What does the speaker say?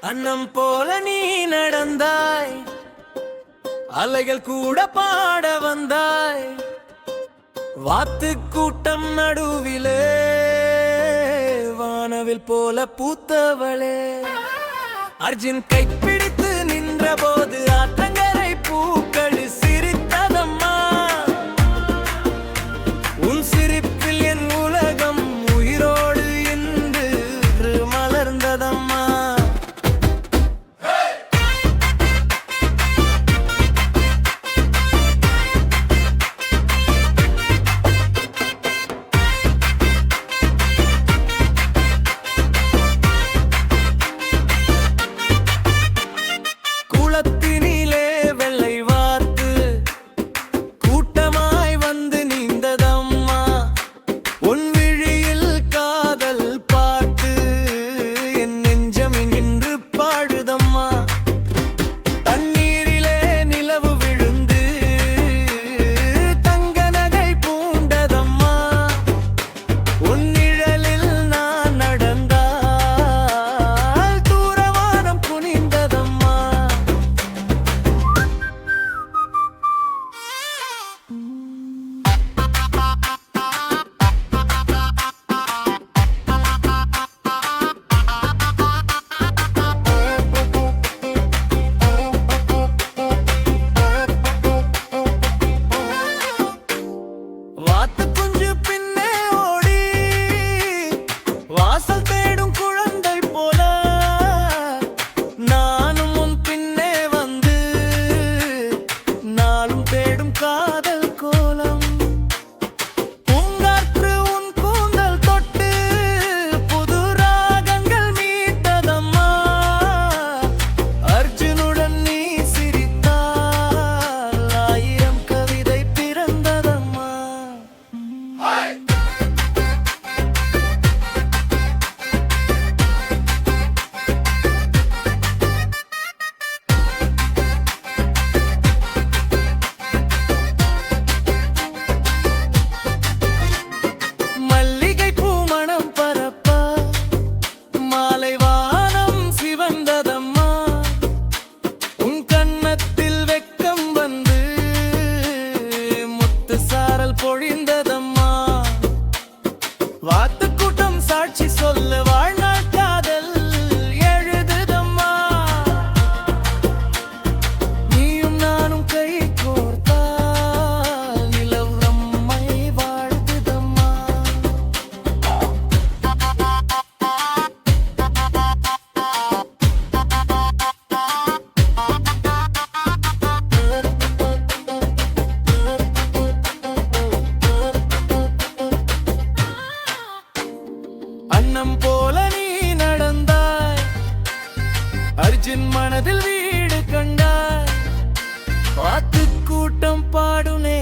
அன்னம் போல நீ நடந்தாய், அலைகள் கூட பாட வந்தாய். வாத்து கூட்டம் நடுவிலே வானவில் போல பூத்தவளே. அர்ஜுன் கைப்பிடித்து நின்ற போது ஆற்றங்கரை பூக்கள் சிரித்ததம்மா. உன் சிரிப்பில் என் உலகம் உயிரோடு இன்று மலர்ந்ததம்மா. குளத்தினிலே வெள்ளை வார்த்து கூட்டமாய் வந்து நீந்ததம்மா. உன் விழியில் காதல் பார்த்து என் நெஞ்சம் நின்று பாடுதம்மா. தண்ணீரிலே நிலவு விழுந்து தங்க நகை பூண்டதம்மா. உன் நிழலில் நான் நடந்தால் தூரவானம் குனிந்ததம்மா. வாத்து குஞ்சு பின்னே ஓடி வாசல் தேடும் குழந்தை போல நானும் உன் பின்னே வந்து நாளும் தேடும் காதல் கோலம். பூங்காற்று உன் கூந்தல் தொட்டு புது ராகங்கள் மீட்டதம்மா. அர்ஜுனுடன் நீ சிரித்தால் ஆயிரம் கவிதை பிறந்ததம்மா. மல்லிகை பூமணம் பரப்ப மாலை வானம் சிவந்ததம்மா. உன் கன்னத்தில் வெக்கம் வந்து முத்து சாரல் பொழிந்ததம்மா. வாத்து கூட்டம் சாட்சி சொல்ல வாழ்நாள் காதல் எழுதுதம்மா. நீயும் நானும் கை கோர்த்தால் நிலவு நம்மை வாழ்த்துதம்மா. அன்னம் போல நீ நடந்தாய், அர்ஜுன் மனதில் வீடு கண்டாய். வாத்து கூட்டம் பாடுனே